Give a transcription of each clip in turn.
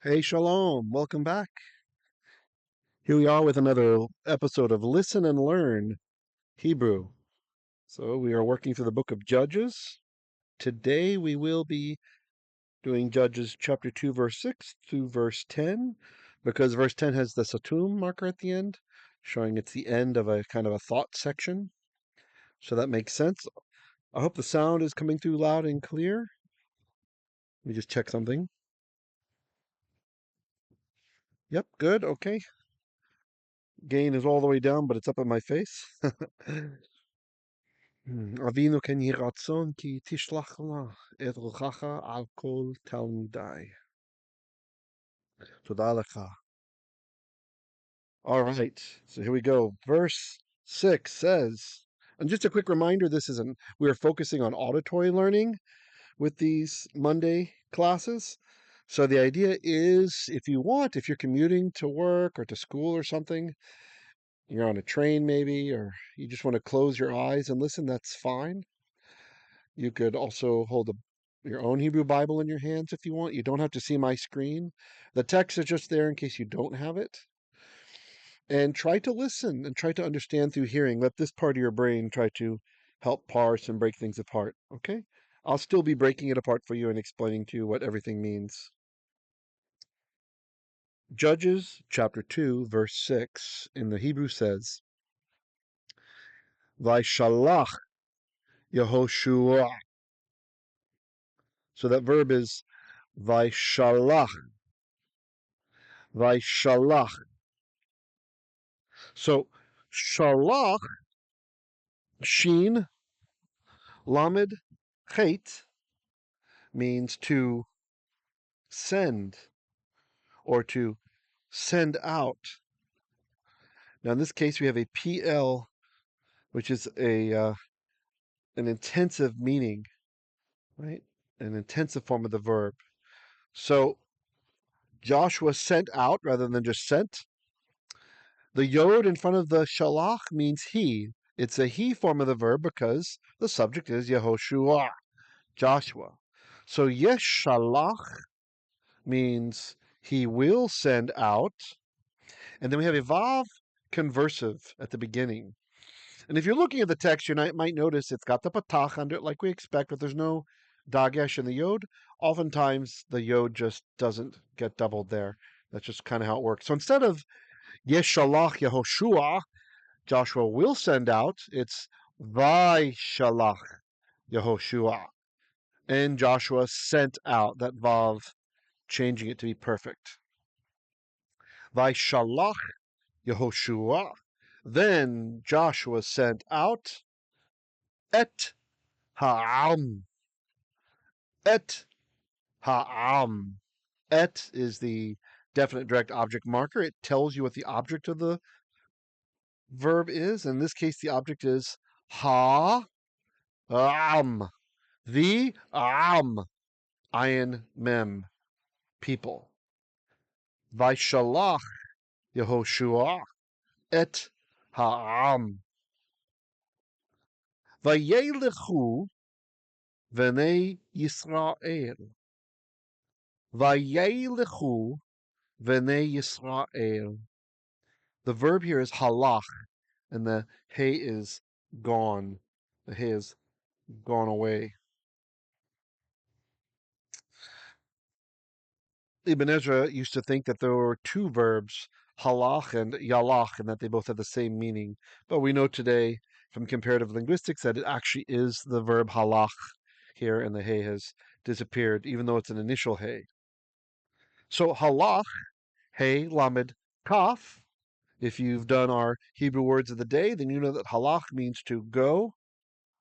Hey, Shalom. Welcome back. Here we are with another episode of Listen and Learn Hebrew. So we are working through the book of Judges. Today we will be doing Judges chapter 2, verse 6 to verse 10, because verse 10 has the setuma marker at the end, showing it's the end of a kind of a thought section. So that makes sense. I hope the sound is coming through loud and clear. Let me just check something. Yep, good. Okay. Gain is all the way down, but it's up in my face. אבינו כן יהי רצון כי תשלח לה את רוחך על כל תלמידי. תודה לך. All right, so here we go. Verse 6 says, and just a quick reminder, we are focusing on auditory learning with these Monday classes. So the idea is, if you're commuting to work or to school or something, you're on a train maybe, or you just want to close your eyes and listen, that's fine. You could also hold your own Hebrew Bible in your hands if you want. You don't have to see my screen. The text is just there in case you don't have it. And try to listen and try to understand through hearing. Let this part of your brain try to help parse and break things apart. Okay? I'll still be breaking it apart for you and explaining to you what everything means. Judges chapter 2, verse 6 in the Hebrew says, vayeshalakh yehoshua. So that verb is vayeshalakh. Vayeshalakh. So shalach, sheen, lamed, chet, means to send or to send out. Now in this case we have a Piel, which is an intensive meaning, right? An intensive form of the verb. So Joshua sent out rather than just sent. The yod in front of the shalach means he. It's a he form of the verb because the subject is yehoshua, Joshua. So yeshalakh means he will send out. And then we have a vav conversive at the beginning. And if you're looking at the text, you might notice it's got the patach under it like we expect, but there's no dagesh in the yod. Oftentimes the yod just doesn't get doubled there. That's just kind of how it works. So instead of yeshalakh yehoshua, Joshua will send out, it's vayeshalakh yehoshua. And Joshua sent out, that vav changing it to be perfect. Vayeshalakh yehoshua. Then Joshua sent out et ha'am. Et ha'am. Et is the definite direct object marker. It tells you what the object of the verb is. In this case, the object is ha'am. The am. Ayin mem. People. Vayeshalakh yehoshua et ha'am. Vayelekhu v'nei Yisrael. Vayelekhu v'nei Yisrael. The verb here is halakh, and the hey is gone. The hey is gone away. Ibn Ezra used to think that there were two verbs, halakh and yalakh, and that they both had the same meaning. But we know today from comparative linguistics that it actually is the verb halakh here, and the hey has disappeared, even though it's an initial hey. So halakh, hey, lamed, kaf. If you've done our Hebrew words of the day, then you know that halakh means to go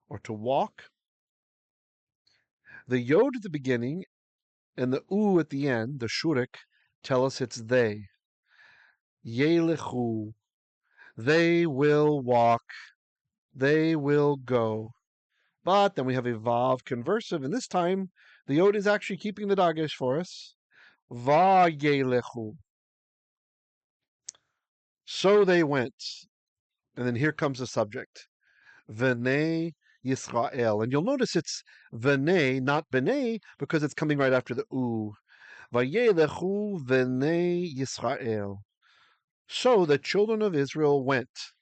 or to walk. The yod at the beginning and the u at the end, the shuruk, tell us it's they. Yelekhu. They will walk. They will go. But then we have a vav conversive, and this time the yod is actually keeping the dagesh for us. Vayelekhu. So they went. And then here comes the subject. V'nei Yisrael. And you'll notice it's v'nei, not b'nei, because it's coming right after the u. vayelekhu v'nei Yisrael. So the children of Israel went.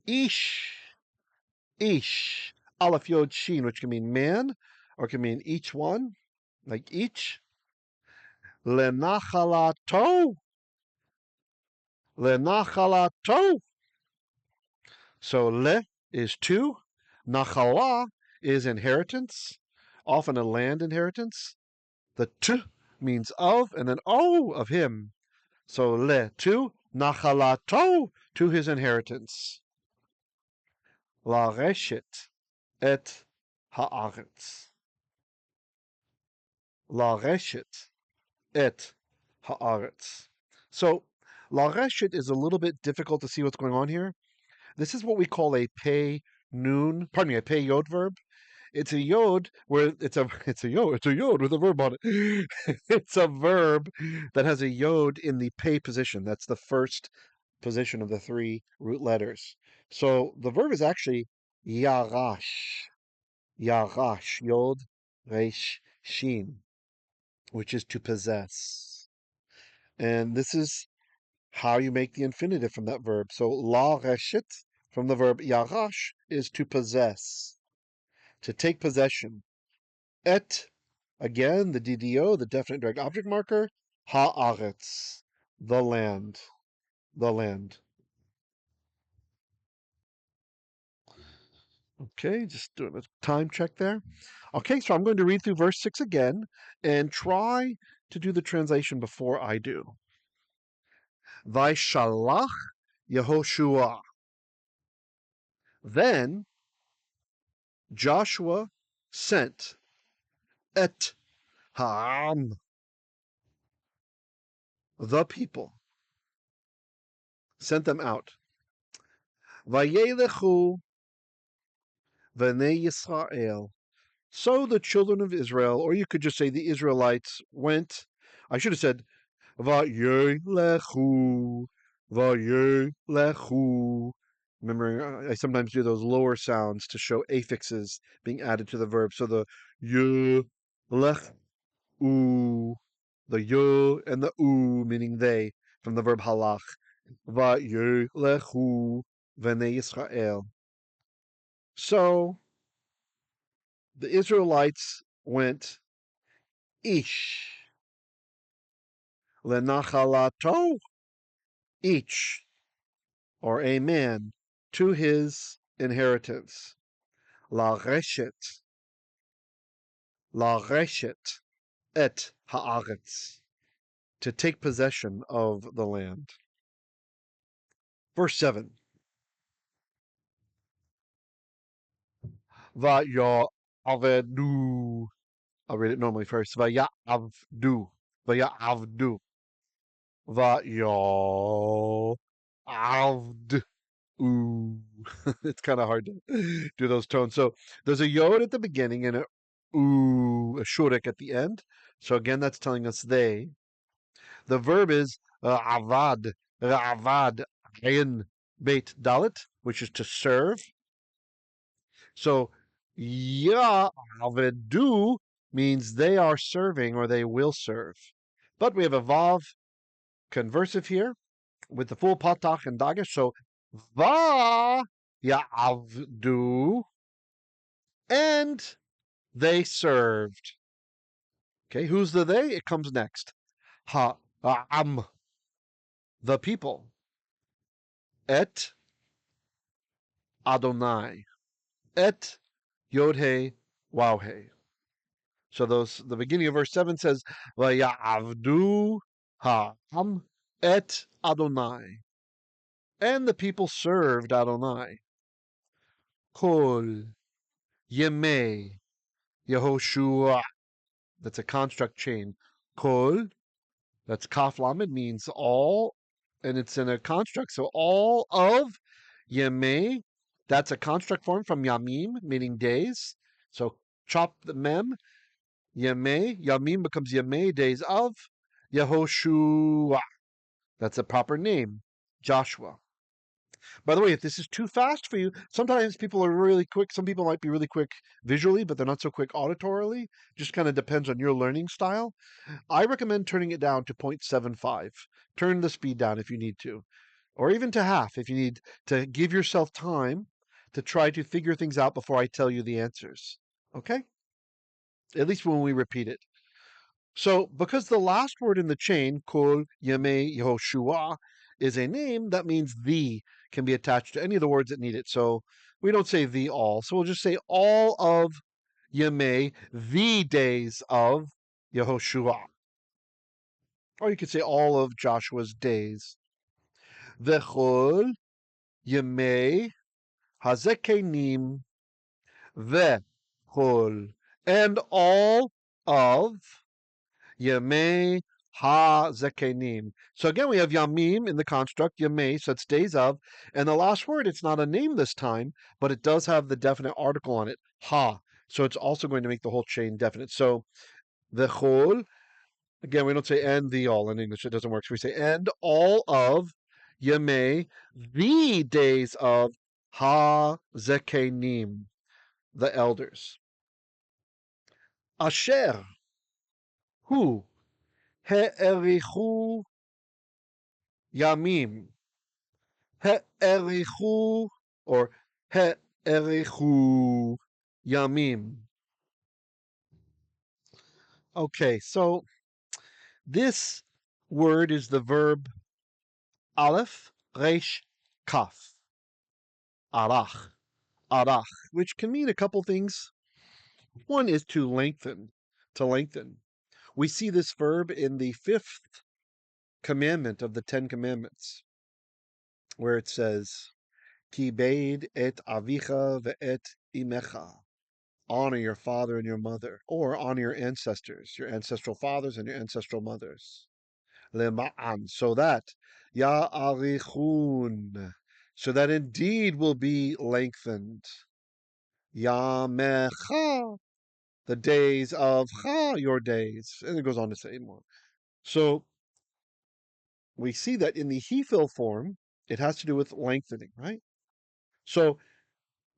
Ish, ish, aleph yod shin, which can mean man, or can mean each one, like each. Lenachalato, lenachalato. So le is to, nachala is inheritance, often a land inheritance. The t means of, and then o of him. So le to, nachalato, to his inheritance. Lareshet et haaretz. Lareshet et haaretz. So lareshet is a little bit difficult to see what's going on here. This is what we call a pay noon, pardon me, a pay yod verb. It's a yod where it's a yod with a verb on it. It's a verb that has a yod in the pay position. That's the first position of the three root letters. So the verb is actually yarash. Yarash, yod, resh, shin, which is to possess. And this is how you make the infinitive from that verb. So lareshet from the verb yarash is to possess, to take possession. Et, again, the DDO, the definite direct object marker, haaretz, the land, the land. Okay, just doing a time check there. Okay, so I'm going to read through verse 6 again and try to do the translation before I do. Vayeshalakh yehoshua. Then Joshua sent et ha'am, the people, sent them out. Vayelekhu v'nei Yisrael. So the children of Israel, or you could just say the Israelites, went. I should have said vayelekhu, vayelekhu. Remember, I sometimes do those lower sounds to show affixes being added to the verb. So the yelekhu, the yo and the u, meaning they, from the verb halakh. Vayelekhu v'nei Yisrael. So the Israelites went ish lenachalato, each or a man to his inheritance. Lareshet, lareshet et haaretz, to take possession of the land. Verse 7. Vaya'avdu. I'll read it normally first. Vaya'avdu. Vaya'avdu. Vaya'avdu. Ooh. It's kind of hard to do those tones. So there's a yod at the beginning and a ooh, a shuruk at the end. So again, that's telling us they. The verb is avad, avad, ayin, beit dalit, which is to serve. So ya'avdu means they are serving or they will serve. But we have a vav conversive here with the full patach and dagesh. So vaya'avdu, and they served. Okay, who's the they? It comes next. Ha'am, the people. Et Adonai. Et Yod-He, Waw-He. So the beginning of verse 7 says, vaya'avdu ha'am et Adonai. And the people served Adonai. Kol yemei yehoshua. That's a construct chain. Kol, that's kaf lamed, means all, and it's in a construct. So all of yemei, that's a construct form from yamim, meaning days. So chop the mem, yemei, yamim becomes yemei, days of, yehoshua. That's a proper name, Joshua. By the way, if this is too fast for you, sometimes people are really quick. Some people might be really quick visually, but they're not so quick auditorily. Just kind of depends on your learning style. I recommend turning it down to 0.75. Turn the speed down if you need to, or even to half if you need to give yourself time to try to figure things out before I tell you the answers. Okay? At least when we repeat it. So, because the last word in the chain, kol, yemei, yehoshua, is a name, that means the can be attached to any of the words that need it. So, we don't say the all. So, we'll just say all of yemei, the days of Yehoshua. Or you could say all of Joshua's days. Vechol, yemei, hazeqenim, vechol, and all of yemei hazeqenim. So again, we have yamim in the construct, yemei, so it's days of. And the last word, it's not a name this time, but it does have the definite article on it, ha. So it's also going to make the whole chain definite. So the chol, again, we don't say and the all in English, it doesn't work. So we say and all of yemei, the days of hazeqenim, the elders. Asher, hu, he'erichu yamim. He'erichu or he'erichu yamim. Okay, so this word is the verb aleph, resh, kaf, arach, arach, which can mean a couple things. One is to lengthen, to lengthen. We see this verb in the 5th commandment of the 10 commandments, where it says, Kibed et avicha ve'et imecha. Honor your father and your mother, or honor your ancestors, your ancestral fathers and your ancestral mothers. Lema'an, so that ya'arichun, so that indeed will be lengthened. Yamecha, the days of cha, your days. And it goes on to say more. So we see that in the hiphil form, it has to do with lengthening, right? So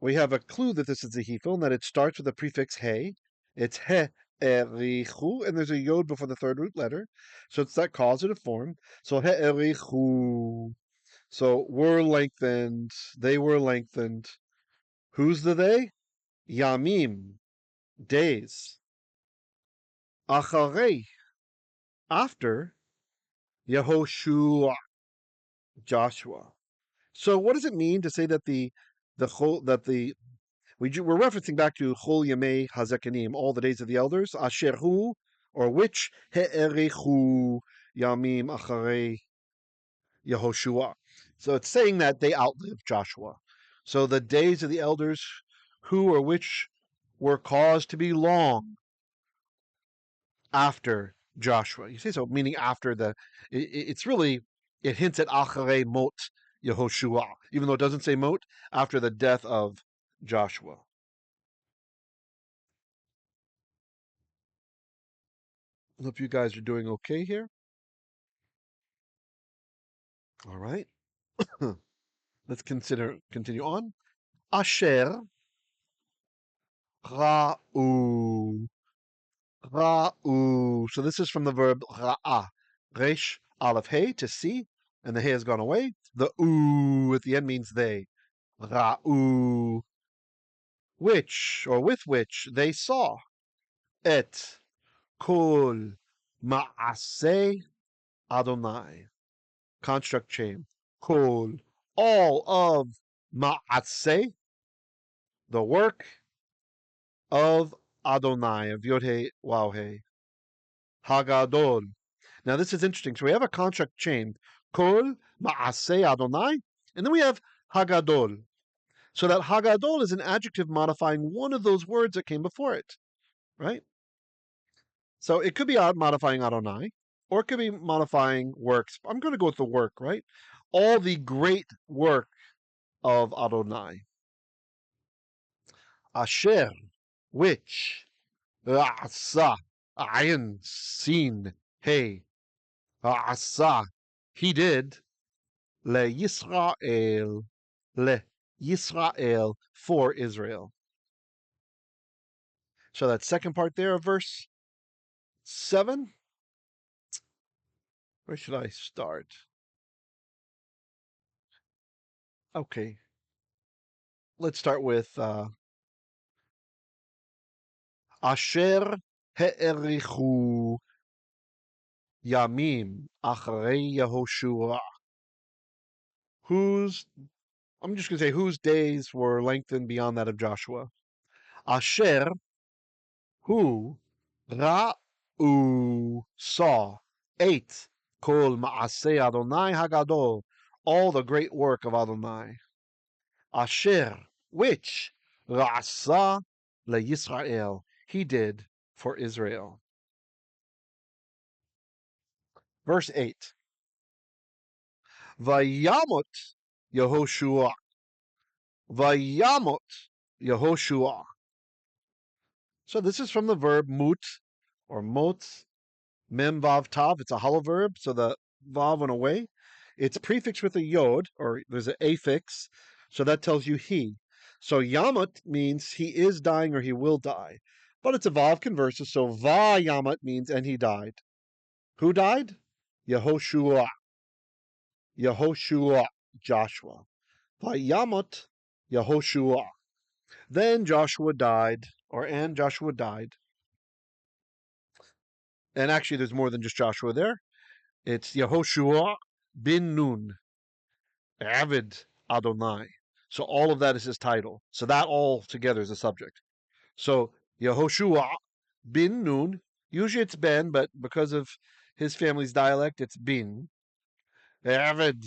we have a clue that this is a hiphil and that it starts with the prefix he. It's he erichu, and there's a yod before the third root letter. So it's that causative form. So he erichu. So were lengthened. They were lengthened. Who's the they? Yamim. Days. Acharei. After Yehoshua. Joshua. So what does it mean to say that the whole that the we're referencing back to Chol Yemei hazeqenim, all the days of the elders, Asherhu, or which He'erichu Yamim Acharei Yehoshua. So it's saying that they outlived Joshua. So the days of the elders, who or which were caused to be long after Joshua. You say so, meaning after it's really, it hints at Acharei Mot Yehoshua, even though it doesn't say Mot, after the death of Joshua. I hope you guys are doing okay here. All right. Let's continue on. Asher ra'u. Ra'u. So this is from the verb ra'a. Resh, aleph, hey, to see, and the hey has gone away. The u at the end means they. Ra'u. Which, or with which, they saw. Et kol maaseh Adonai. Construct chain. Kol, all of maaseh, the work of Adonai, of Yod-Heh, Waw-Heh. Hagadol. Now this is interesting. So we have a construct chain. Kol maaseh Adonai, and then we have Hagadol. So that Hagadol is an adjective modifying one of those words that came before it, right? So it could be modifying Adonai, or it could be modifying works. I'm going to go with the work, right? All the great work of Adonai. Asher, which, Asa, Ayin, Sin, Hey, Asa, he did, Le Yisrael, le Yisrael, for Israel. So that second part there of verse 7, where should I start? Okay, let's start with Asher he'erichu yamim acharei yehoshua. Whose, I'm just going to say whose days were lengthened beyond that of Joshua. Asher, who, ra'u, saw, ate, kol maaseh Adonai hagadol, all the great work of Adonai. Asher, which, ra'asa leYisrael, he did for Israel. Verse 8. Vayamot yehoshua. Vayamot yehoshua. So this is from the verb mut or mot, mem vav tav. It's a hollow verb, so the vav went away. It's prefixed with a yod, or there's an affix, so that tells you he. So yamot means he is dying or he will die, but it's a vav conversive, so vayamot means and he died. Who died? Yehoshua. Yehoshua, Joshua. Vayamot Yehoshua. Then Joshua died, and Joshua died. And actually, there's more than just Joshua there. It's Yehoshua bin Nun, Avid Adonai. So all of that is his title. So that all together is a subject. So Yehoshua bin Nun, usually it's Ben, but because of his family's dialect, it's bin. Avid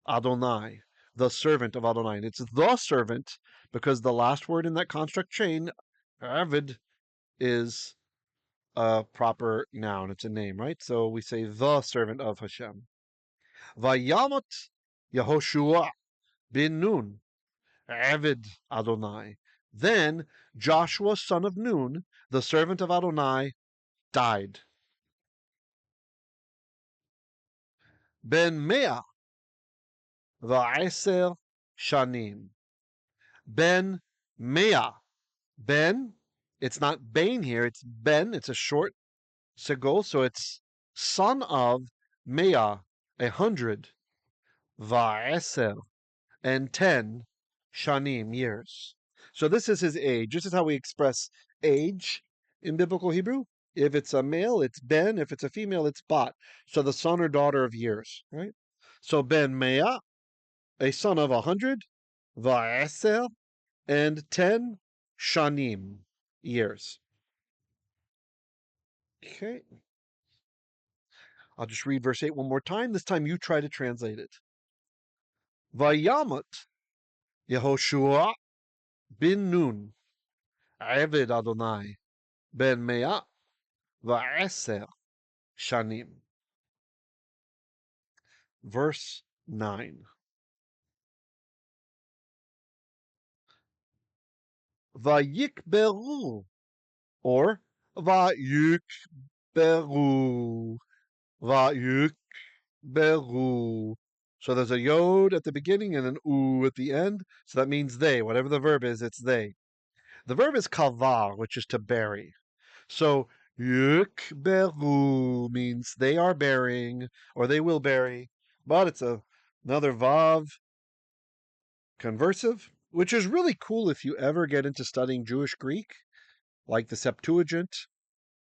Adonai, the servant of Adonai. And it's the servant because the last word in that construct chain, Avid, is a proper noun. It's a name, right? So we say the servant of Hashem. Vayamot Yehoshua bin Nun, Avid Adonai. Then Joshua, son of Nun, the servant of Adonai, died. Ben Mea va'eser shanim. Ben Mea. Ben, it's not Bain here, it's Ben, it's a short segol, so it's son of Mea, 100, va'eser, and 10 shanim, years. So this is his age. This is how we express age in biblical Hebrew. If it's a male, it's Ben. If it's a female, it's Bat. So the son or daughter of years, right? So Ben Mea, a son of 100, va'eser, and 10 shanim, years. Okay. I'll just read verse 8 one more time. This time you try to translate it. Vayamot Yehoshua bin Nun, Eved Adonai, ben Mea va'eser shanim. Verse 9. Vayikberu, or Vayikberu. Vayikberu. So there's a yod at the beginning and an u at the end. So that means they. Whatever the verb is, it's they. The verb is kavar, which is to bury. So yukberu means they are burying or they will bury, but it's another vav conversive, which is really cool if you ever get into studying Jewish Greek, like the Septuagint.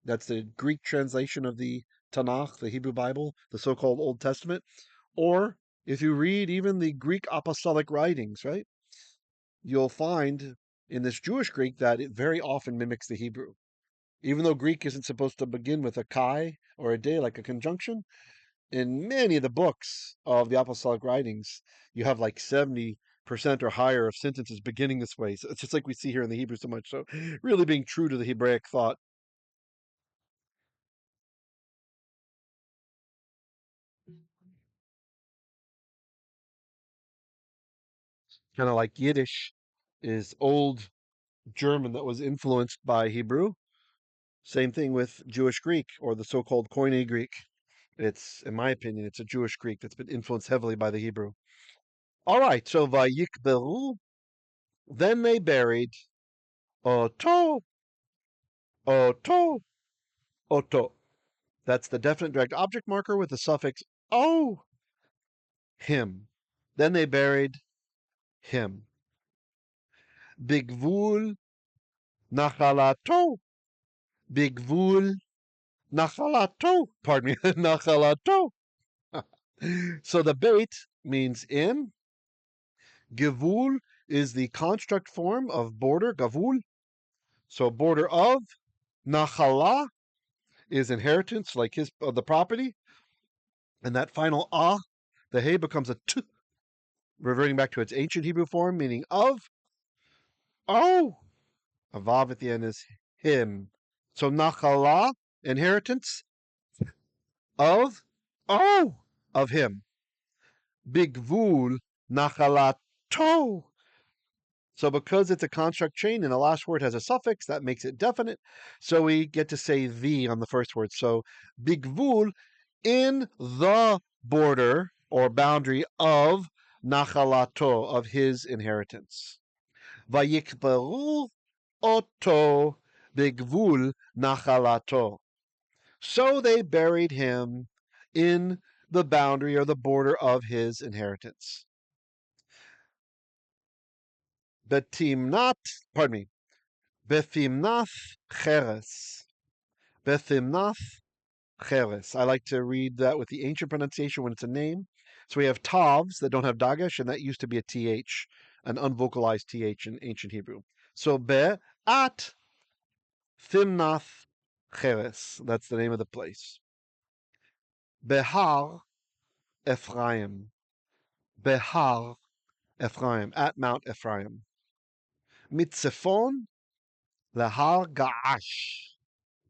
That's the Greek translation of the Tanakh, the Hebrew Bible, the so-called Old Testament. Or if you read even the Greek apostolic writings, right, you'll find in this Jewish Greek that it very often mimics the Hebrew. Even though Greek isn't supposed to begin with a kai or a de, like a conjunction, in many of the books of the apostolic writings, you have like 70% or higher of sentences beginning this way. So it's just like we see here in the Hebrew so much. So really being true to the Hebraic thought. Kind of like Yiddish is old German that was influenced by Hebrew. Same thing with Jewish Greek or the so-called Koine Greek. It's, in my opinion, it's a Jewish Greek that's been influenced heavily by the Hebrew. All right, so vayikberu, then they buried oto, oto, oto. That's the definite direct object marker with the suffix o, him. Then they buried him. Bigvul nachalato, bigvul nachalato, pardon me, nachalato. So the bait means in. Givul is the construct form of border, gavul. So border of. Nachala is inheritance, like his the property. And that final the hey becomes a t, reverting back to its ancient Hebrew form, meaning of. Oh, a vav at the end is him. So nachala, inheritance of, oh, of him. Bigvul nachalato. So because it's a construct chain and the last word has a suffix, that makes it definite. So we get to say the on the first word. So bigvul, in the border or boundary of nachalato, of his inheritance. Vayikberu oto bigvul nachalato. So they buried him in the boundary or the border of his inheritance. Betimnat, pardon me, Bethimnath cheres. Bethimnath cheres. I like to read that with the ancient pronunciation when it's a name. So we have tavs that don't have dagesh, and that used to be a th, an unvocalized th in ancient Hebrew. So be at Thimnath cheres. That's the name of the place. Behar Ephraim. Behar Ephraim. At Mount Ephraim. Mitzefon Lahar Ga'ash.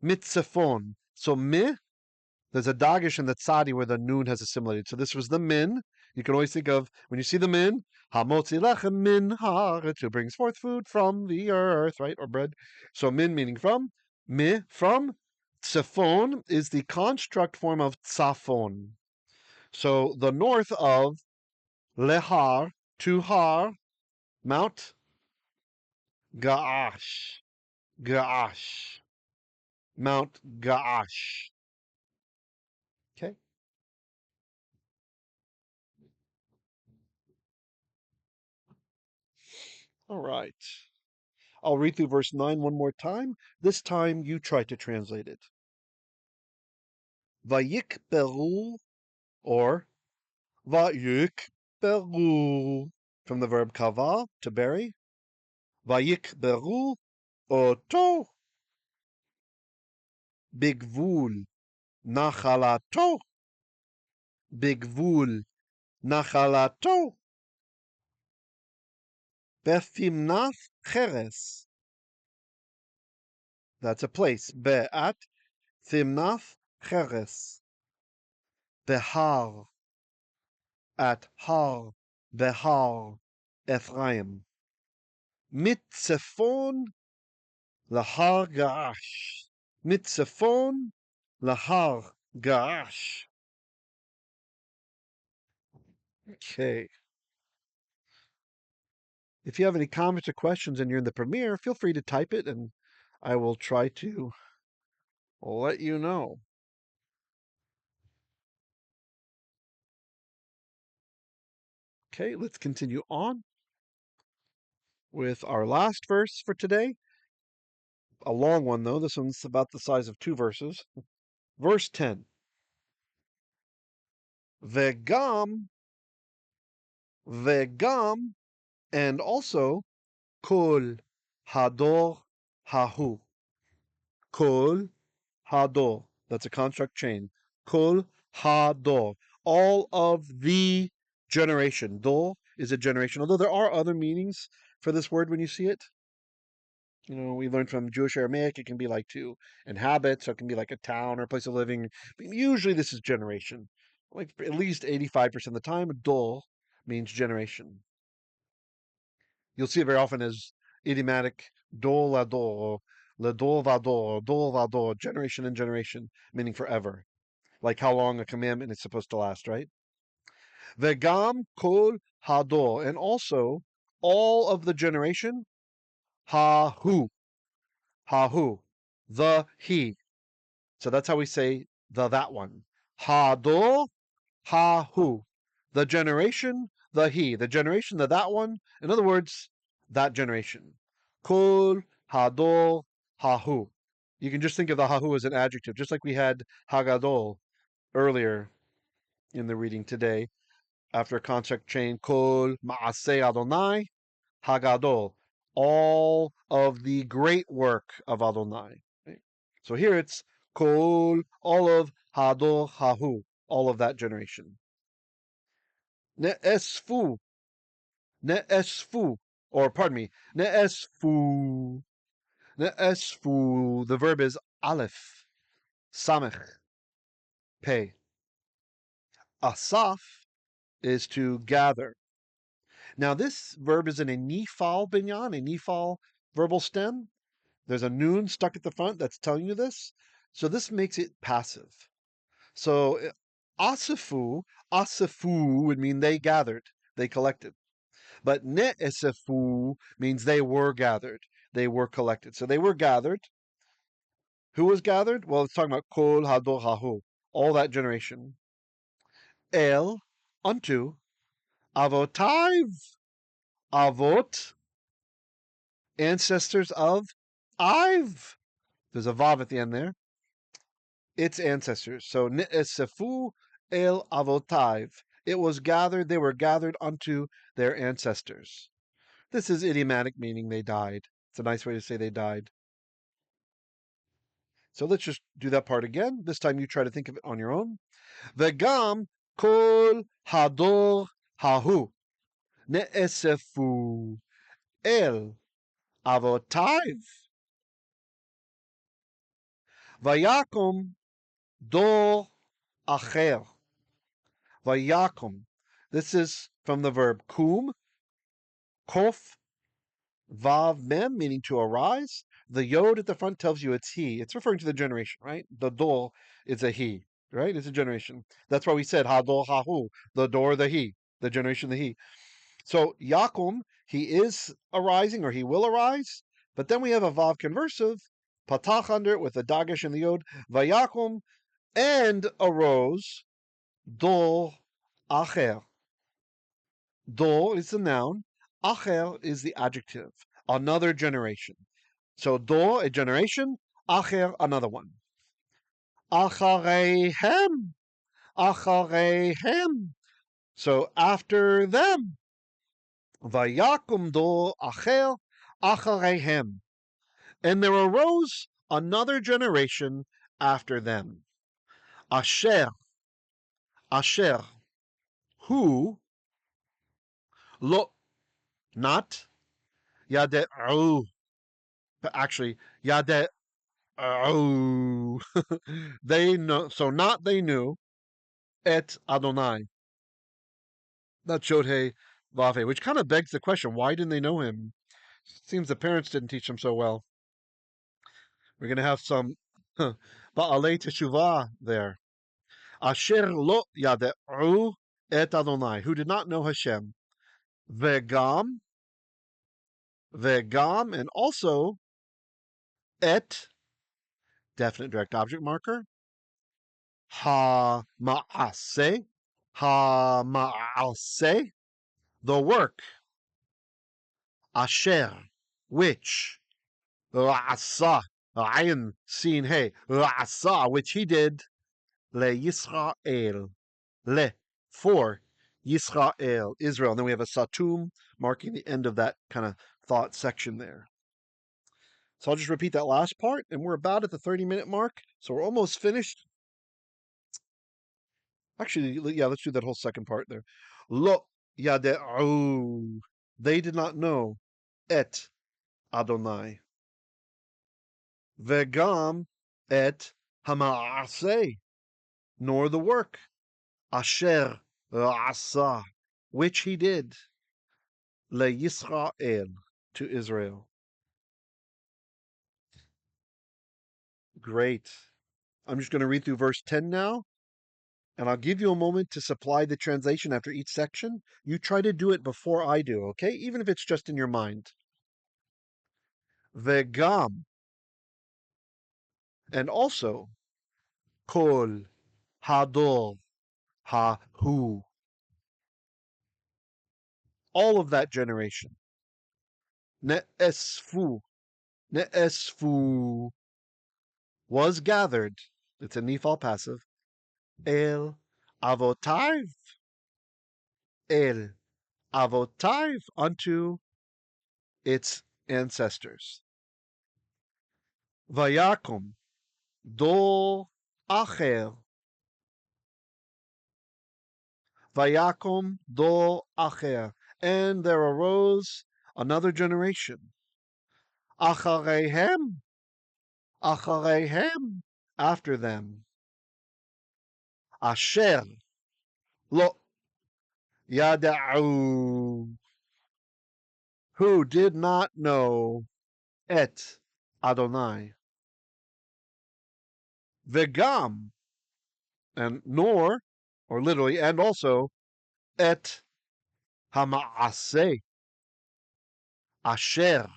Mitzefon. So mi, there's a dagish in the tzadi where the noon has assimilated. So this was the min. You can always think of, when you see the min, hamotzi lechem min haaretz, who brings forth food from the earth, right? Or bread. So min meaning from, mi, from. Tzefon is the construct form of tzafon. So the north of lehar, to har, Mount Ga'ash. Ga'ash. Mount Ga'ash. Okay. All right. I'll read through verse 9 one more time. This time you try to translate it. Vayikberu, or vayikberu, from the verb kava, to bury. Vayikberu oto bigvul nachalato. Bigvul nachalato. Bethimnath cheres. That's a place. Be'at Thimnath cheres. Behar. At har. Behar. Ephraim. Mitzefon lahar ga'ash. Mitzefon lahar ga'ash. Okay. If you have any comments or questions and you're in the premiere, feel free to type it and I will try to let you know. Okay, let's continue on with our last verse for today. A long one, though. This one's about the size of 2 verses. Verse 10. Vegam, vegam, and also kol hador hahu. Kol hador. That's a construct chain. Kol hador. All of the generation. Dor is a generation. Although there are other meanings for this word when you see it. You know, we learned from Jewish Aramaic, it can be like to inhabit, so it can be like a town or a place of living. But usually this is generation. Like at least 85% of the time, dol means generation. You'll see it very often as idiomatic dol ador, le dol vador, generation and generation, meaning forever. Like how long a commandment is supposed to last, right? Vegam kol hador, and also all of the generation, ha-hu, ha-hu, the he. So that's how we say that one. Hador, ha-hu, the generation, the he, the generation, that one. In other words, that generation. Kol hador, ha-hu. You can just think of the ha-hu as an adjective, just like we had hagadol earlier in the reading today. After a contract chain, kol maaseh Adonai, hagadol, all of the great work of Adonai. Right? So here it's kol, all of hador hahu, all of that generation. Ne'esfu, ne'esfu, or pardon me, ne'esfu, ne'esfu. The verb is aleph, samech, pei. Asaf is to gather. Now, this verb is in a nifal binyan, a nifal verbal stem. There's a noon stuck at the front that's telling you this. So this makes it passive. So asafu, asafu would mean they gathered, they collected. But ne'esefu means they were gathered, they were collected. So they were gathered. Who was gathered? Well, it's talking about kol hador hahu, all that generation. El, unto, avotiv, avot, ancestors of Ive. There's a vav at the end there. Its ancestors. So ne'esefu el avotiv. It was gathered, they were gathered unto their ancestors. This is idiomatic, meaning they died. It's a nice way to say they died. So let's just do that part again. This time you try to think of it on your own. Vegam kol hador hahu ne'esefu el avotiv. Vayakum dor acher. Vayakum. This is from the verb kum, kof, vav, mem, meaning to arise. The yod at the front tells you it's he. It's referring to the generation, right? The dor is a he, right? It's a generation. That's why we said hador hahu, the dor, the he, the generation, the he. So yakum, he is arising or he will arise. But then we have a vav conversive, patach under it with the dagesh and the yod, vayakum, and arose, dor acher. Dor is the noun, acher is the adjective, another generation. So dor, a generation, acher, another one. Achareihem, achareihem. So after them. Vayakum dor acher, achareihem. And there arose another generation after them. Asher, asher, who, lo, not, yade'u, actually, yade'u, they know, so not they knew, et Adonai. That showed hey, vave, which kind of begs the question, why didn't they know him? Seems the parents didn't teach him so well. We're going to have some ba'alei teshuvah there. Asher lo yade'u et Adonai, who did not know Hashem. Vegam, vegam, and also et, definite direct object marker, ha-ma'aseh, ha-ma'aseh, the work, asher, which, ra'asa, ayin, sin, hey, ra'asa, which he did, le Yisrael, le, for Yisrael, Israel. And then we have a satum marking the end of that kind of thought section there. So I'll just repeat that last part, and we're about at the 30-minute mark, so we're almost finished. Actually, yeah, let's do that whole second part there. Lo yade'u, they did not know, et Adonai. Vegam et hama'aseh, nor the work, asher asa, which he did, le Yisrael, to Israel. Great. I'm just going to read through verse 10 now. And I'll give you a moment to supply the translation after each section. You try to do it before I do, okay? Even if it's just in your mind. Vegam. And also, kol, hadol, ha-hu. All of that generation. Ne'esfu. Ne'esfu. Was gathered. It's a nifal passive. El avotav. El avotav. Unto its ancestors. Vayakum. Dor acher. Vayakum dor acher. And there arose another generation. Acharehem. Acharehem. After them. Asher. Lo. Yada'u. Who did not know et Adonai. Vegam. And nor, or literally, and also, et hamaaseh. Asher.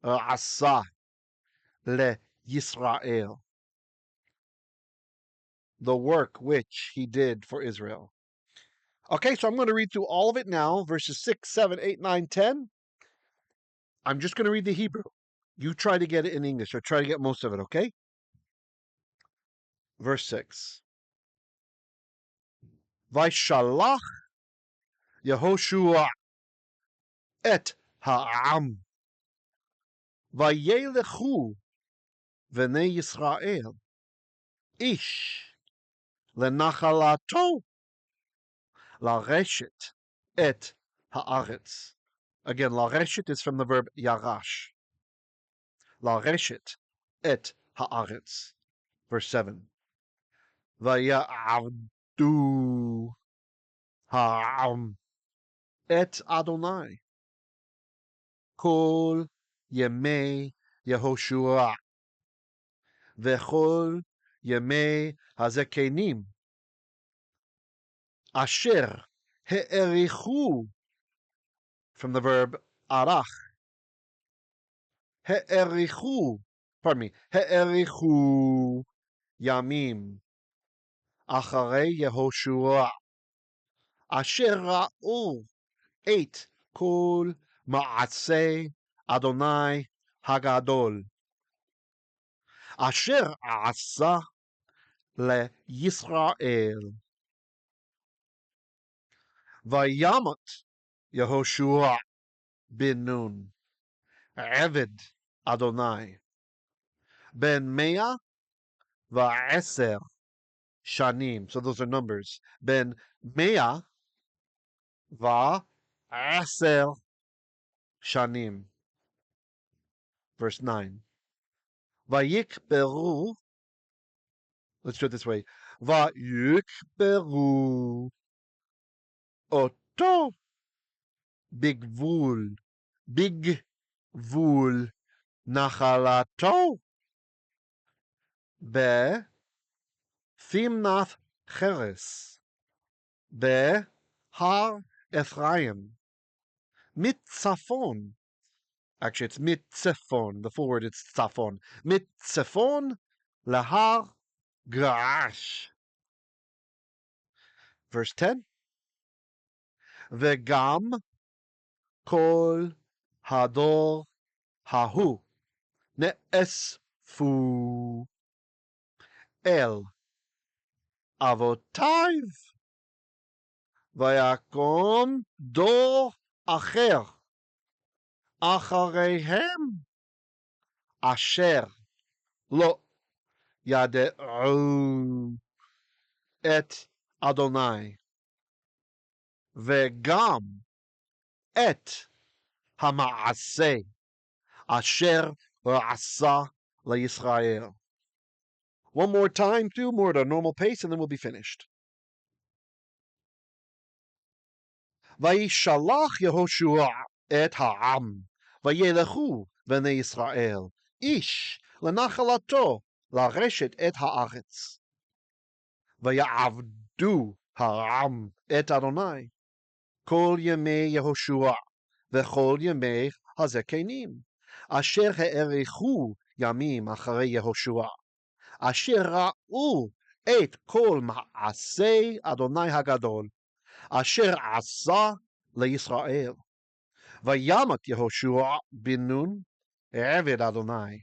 Asa. Le Yisrael. The work which he did for Israel. Okay, so I'm going to read through all of it now, verses 6, 7, 8, 9, 10. I'm just going to read the Hebrew. You try to get it in English, or try to get most of it, okay? Verse 6. Vayeshalakh yehoshua et ha'am. Vayelekhu v'nei Yisrael. Ish lenachalato lareshet et haaretz. Again, lareshet is from the verb yarash. Lareshet et haaretz. Verse 7. Vaya'avdu ha'am et Adonai. Kol yemei yehoshua. Vechol yemei hazeqenim. Asher he'erichu. From the verb arach. He'erichu. Pardon me. He'erichu yamim. Acharei yehoshua. Asher ra'u. 8. Kol maaseh Adonai hagadol. Asher asa le Yisrael. Vayamot Yehoshua bin Nun. Eved Adonai. Ben Mea va'eser shanim. So those are numbers. Ben Mea va'eser shanim. Verse 9. Vayikberu. Let's do it this way. Vayikberu. Oto. Bigvul. Bigvul. Nachalato. Be. Thimnath Cheres. Be. Har Ephraim. Mitzafon. Actually, it's mitzefon. The full word is tzafon. Mitzefon lahar garash. Verse 10. Vegam kol hador hahu ne'esfu el avotaiv vayakom dor acher achareihem asher lo yada'u et Adonai vegam et hamaaseh asher asa leYisrael. One more time, two more at a normal pace, and then we'll be finished. Vayeshalakh yehoshua et ha'am. Vayelekhu v'nei Yisrael. Ish lenachalato lareshet et haaretz. Vaya'avdu ויעבדו העם את אדוני כל ימי יהושע וכל ימי hazeqenim, אשר האריכו ימים אחרי יהושע, אשר ראו את כל מעשה אדוני הגדול, אשר עשה לישראל. וימות יהושע בן נון, עבד אדוני,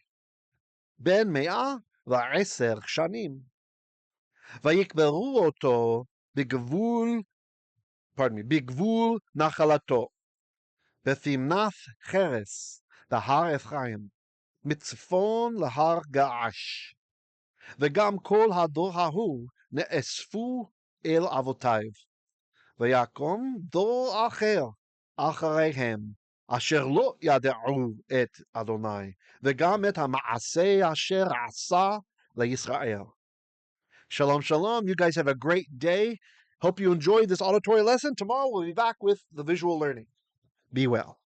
בן 110 שנים. ויקברו אותו בגבול נחלתו, בתמנת חרס, בהר אפרים, מצפון להר געש. וגם כל הדור ההוא נאספו אל אבותיו. ויקום דור אחר אחריהם, אשר לא ידעו את אדוני, וגם את המעשה אשר עשה לישראל. Shalom, shalom. You guys have a great day. Hope you enjoyed this auditory lesson. Tomorrow we'll be back with the visual learning. Be well.